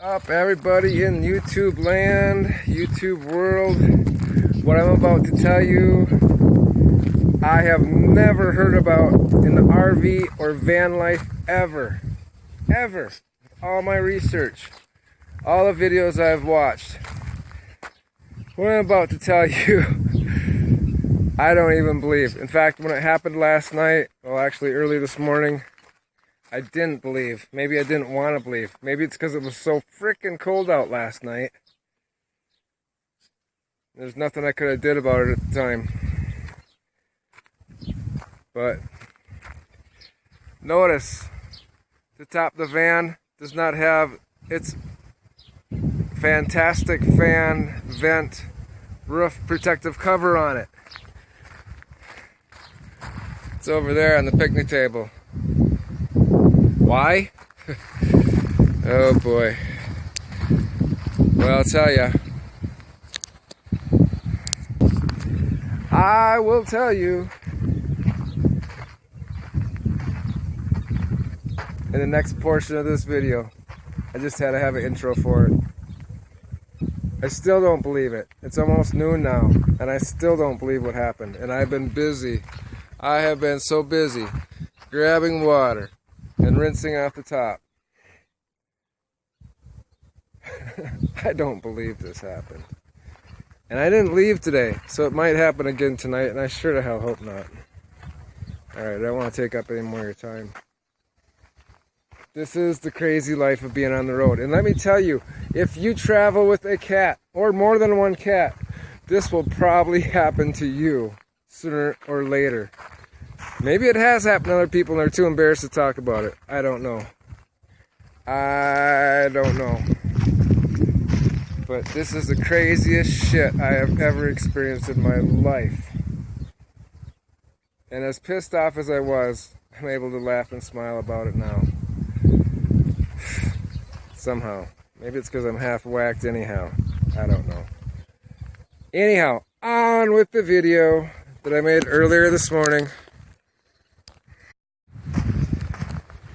Up everybody in YouTube land, YouTube world. What I'm about to tell you, I have never heard about in the RV or van life ever. All my research, all the videos I've watched. What I'm about to tell you, I don't even believe. In fact, when it happened last night, well actually early this morning, I didn't believe. Maybe I didn't want to believe. Maybe it's because it was so freaking cold out last night. There's nothing I could have did about it at the time. But notice the top of the van does not have its fantastic fan vent roof protective cover on it. It's over there on the picnic table. Why? Oh boy. Well, I'll tell you. I will tell you in the next portion of this video. I just had to have an intro for it. I still don't believe it. It's almost noon now, and I still don't believe what happened. And I've been busy. I have been so busy grabbing water and rinsing off the top. I don't believe this happened. And I didn't leave today, so it might happen again tonight, and I sure to hell hope not. Alright, I don't want to take up any more of your time. This is the crazy life of being on the road. And let me tell you, if you travel with a cat, or more than one cat, this will probably happen to you sooner or later. Maybe it has happened to other people and they're too embarrassed to talk about it. I don't know. But this is the craziest shit I have ever experienced in my life. And as pissed off as I was, I'm able to laugh and smile about it now. Somehow. Maybe it's because I'm half whacked anyhow. I don't know. Anyhow, on with the video that I made earlier this morning.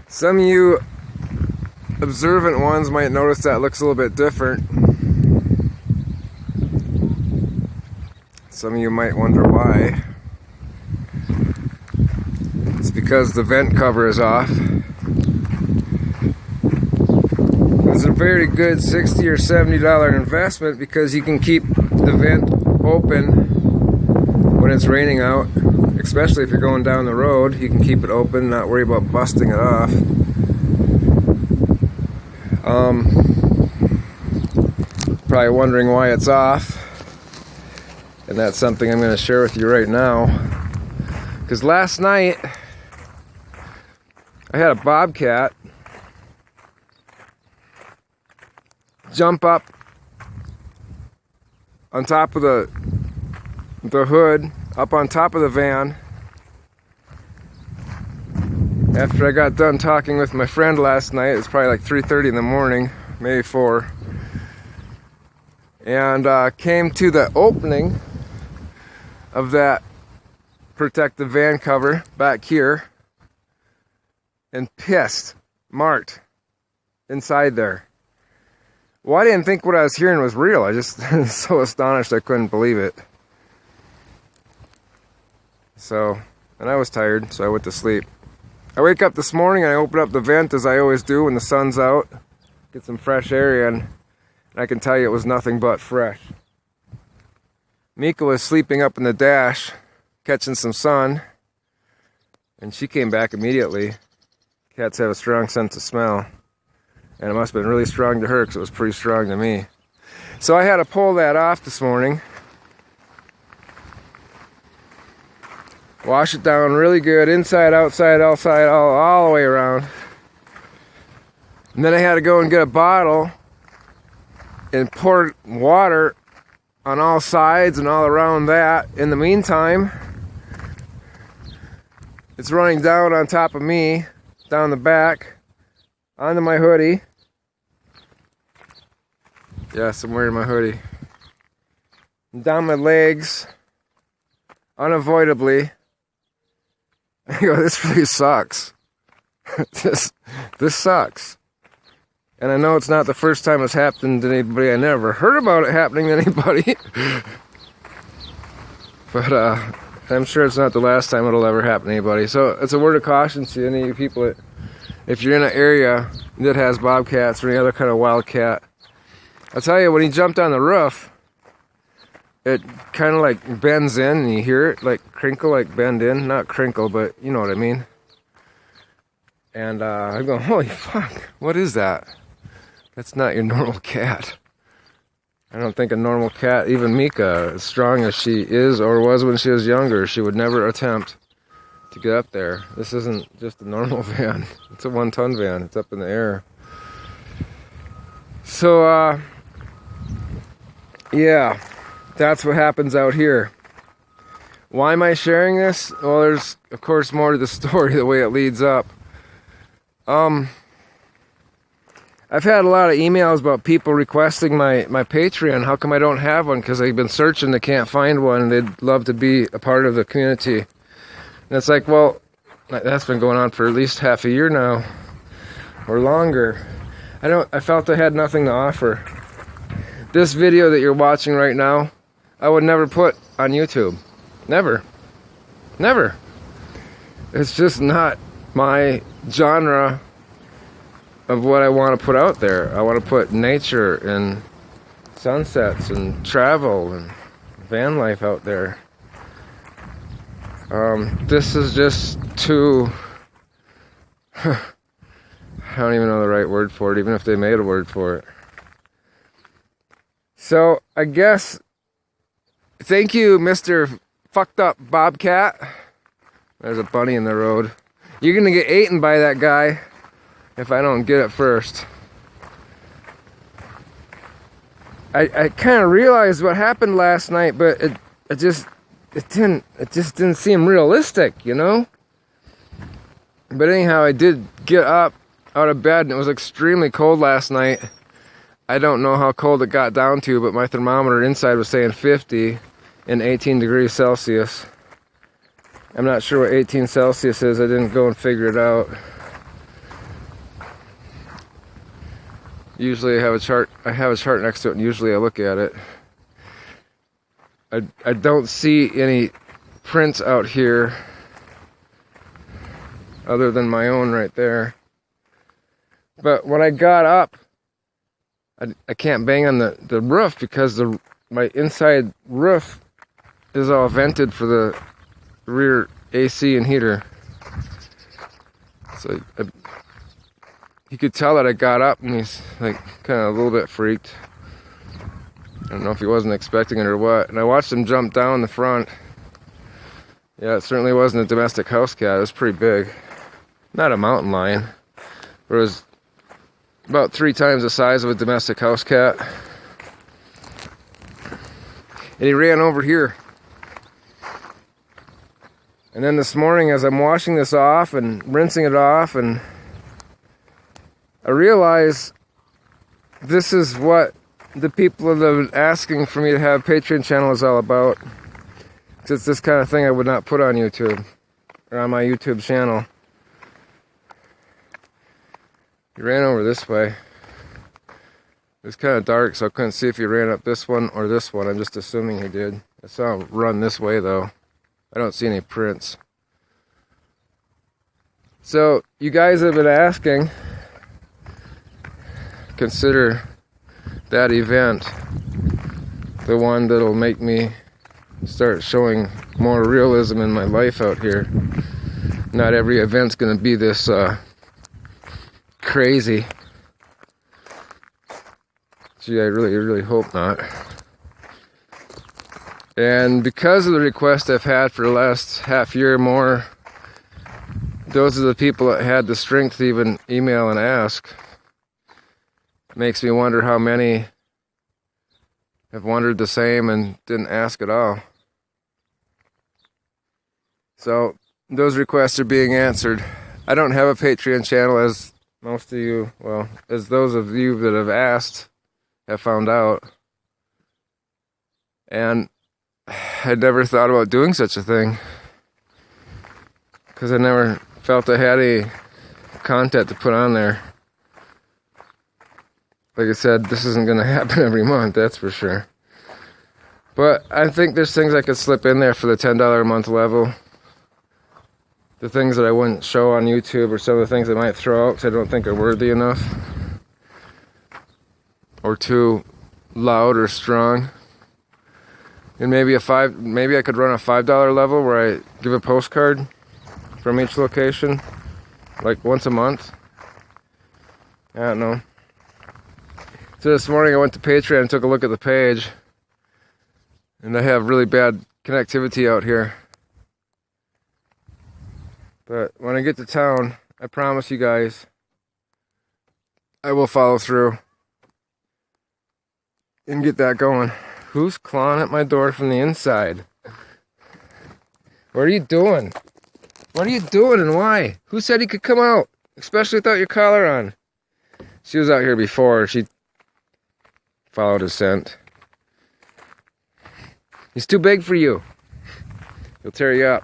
Some of you observant ones might notice that looks a little bit different. Some of you might wonder why. It's because the vent cover is off. It's a very good $60 or $70 investment because you can keep the vent open when it's raining out. Especially if you're going down the road, you can keep it open, not worry about busting it off. Probably wondering why it's off. And that's something I'm going to share with you right now. Because last night, I had a bobcat jump up on top of the hood, up on top of the van. After I got done talking with my friend last night, it's probably like 3:30 in the morning, maybe 4. And came to the opening of that protective van cover back here and marked inside there. Well, I didn't think what I was hearing was real. I just was so astonished I couldn't believe it. So, and I was tired, so I went to sleep. I wake up this morning and I open up the vent as I always do when the sun's out. Get some fresh air in. And I can tell you it was nothing but fresh. Mika was sleeping up in the dash, catching some sun. And she came back immediately. Cats have a strong sense of smell. And it must have been really strong to her because it was pretty strong to me. So I had to pull that off this morning. Wash it down really good, inside, outside, outside, all the way around. And then I had to go and get a bottle and pour water on all sides and all around that. In the meantime, it's running down on top of me, down the back, onto my hoodie. Yes, I'm wearing my hoodie. Down my legs, unavoidably. I go, this really sucks. This sucks. And I know it's not the first time it's happened to anybody. I never heard about it happening to anybody. But I'm sure it's not the last time it'll ever happen to anybody. So it's a word of caution to any of you people that, if you're in an area that has bobcats or any other kind of wildcat, I'll tell you, when he jumped on the roof, it kind of like bends in, and you hear it like crinkle, like bend in. Not crinkle, but you know what I mean. And I'm going, holy fuck, what is that? That's not your normal cat. I don't think a normal cat, even Mika, as strong as she is or was when she was younger, she would never attempt to get up there. This isn't just a normal van. It's a 1-ton van. It's up in the air. So, yeah, that's what happens out here. Why am I sharing this? Well, there's, of course, more to the story, the way it leads up. I've had a lot of emails about people requesting my Patreon. How come I don't have one? Because they've been searching, they can't find one, and they'd love to be a part of the community. And it's like, well, that's been going on for at least half a year now, or longer. I felt I had nothing to offer. This video that you're watching right now, I would never put on YouTube. Never. Never. It's just not my genre of what I want to put out there. I want to put nature and sunsets and travel and van life out there. This is just too... I don't even know the right word for it, even if they made a word for it. So, I guess, thank you, Mr. Fucked Up Bobcat. There's a bunny in the road. You're gonna get eaten by that guy if I don't get it first. I kind of realized what happened last night, but it just didn't seem realistic, you know? But anyhow, I did get up out of bed, and it was extremely cold last night. I don't know how cold it got down to, but my thermometer inside was saying 50 and 18 degrees Celsius. I'm not sure what 18 Celsius is. I didn't go and figure it out. Usually I have a chart next to it, and usually I look at it. I don't see any prints out here other than my own right there. But when I got up, I can't bang on the roof because my inside roof is all vented for the rear AC and heater. So he could tell that I got up, and he's like kind of a little bit freaked. I don't know if he wasn't expecting it or what. And I watched him jump down the front. Yeah, it certainly wasn't a domestic house cat. It was pretty big. Not a mountain lion. It was about 3 times the size of a domestic house cat. And he ran over here. And then this morning, as I'm washing this off and rinsing it off, and I realize this is what the people that have been asking for me to have a Patreon channel is all about. It's this kind of thing I would not put on YouTube, or on my YouTube channel. He ran over this way. It was kind of dark, so I couldn't see if he ran up this one or this one. I'm just assuming he did. I saw him run this way, though. I don't see any prints. So, you guys have been asking, consider that event the one that'll make me start showing more realism in my life out here. Not every event's going to be this crazy. Gee, I really hope not. And because of the request I've had for the last half year or more, those are the people that had the strength to even email and ask. Makes me wonder how many have wondered the same and didn't ask at all. So, those requests are being answered. I don't have a Patreon channel, as most of you, well, as those of you that have asked have found out. And I never thought about doing such a thing, because I never felt I had any content to put on there. like I said, this isn't going to happen every month, that's for sure. But I think there's things I could slip in there for the $10 a month level. The things that I wouldn't show on YouTube, or some of the things I might throw out because I don't think are worthy enough. Or too loud or strong. And maybe maybe I could run a $5 level where I give a postcard from each location, like once a month. I don't know. So this morning I went to Patreon and took a look at the page, and I have really bad connectivity out here. But when I get to town, I promise you guys, I will follow through and get that going. Who's clawing at my door from the inside? What are you doing? What are you doing and why? Who said he could come out? Especially without your collar on. She was out here before. She followed his scent. He's too big for you. He'll tear you up.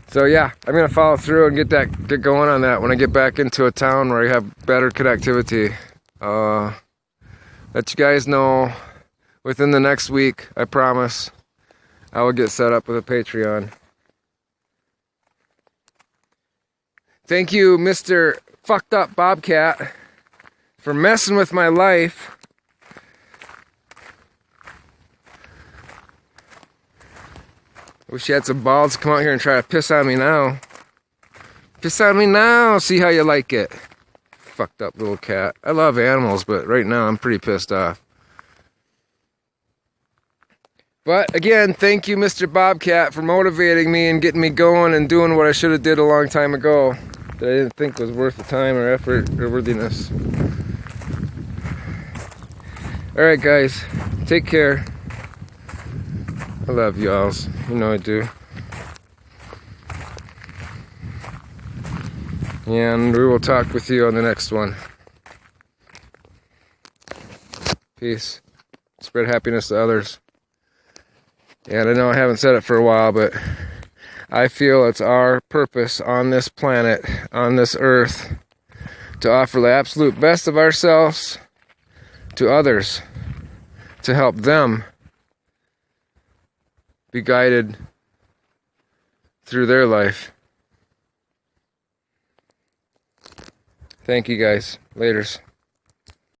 So yeah, I'm gonna follow through and get going on that when I get back into a town where I have better connectivity. Let you guys know within the next week, I promise, I will get set up with a Patreon. Thank you, Mr. Fucked Up Bobcat, for messing with my life. Wish you had some balls to come out here and try to piss on me now. Piss on me now, see how you like it. Fucked up little cat. I love animals, but right now I'm pretty pissed off. But again, thank you, Mr. Bobcat, for motivating me and getting me going and doing what I should have did a long time ago that I didn't think was worth the time or effort or worthiness. Alright guys, take care. I love y'alls. You know I do. And we will talk with you on the next one. Peace. Spread happiness to others. And I know I haven't said it for a while, but I feel it's our purpose on this planet, on this earth, to offer the absolute best of ourselves to others, to help them be guided through their life. Thank you guys. Laters.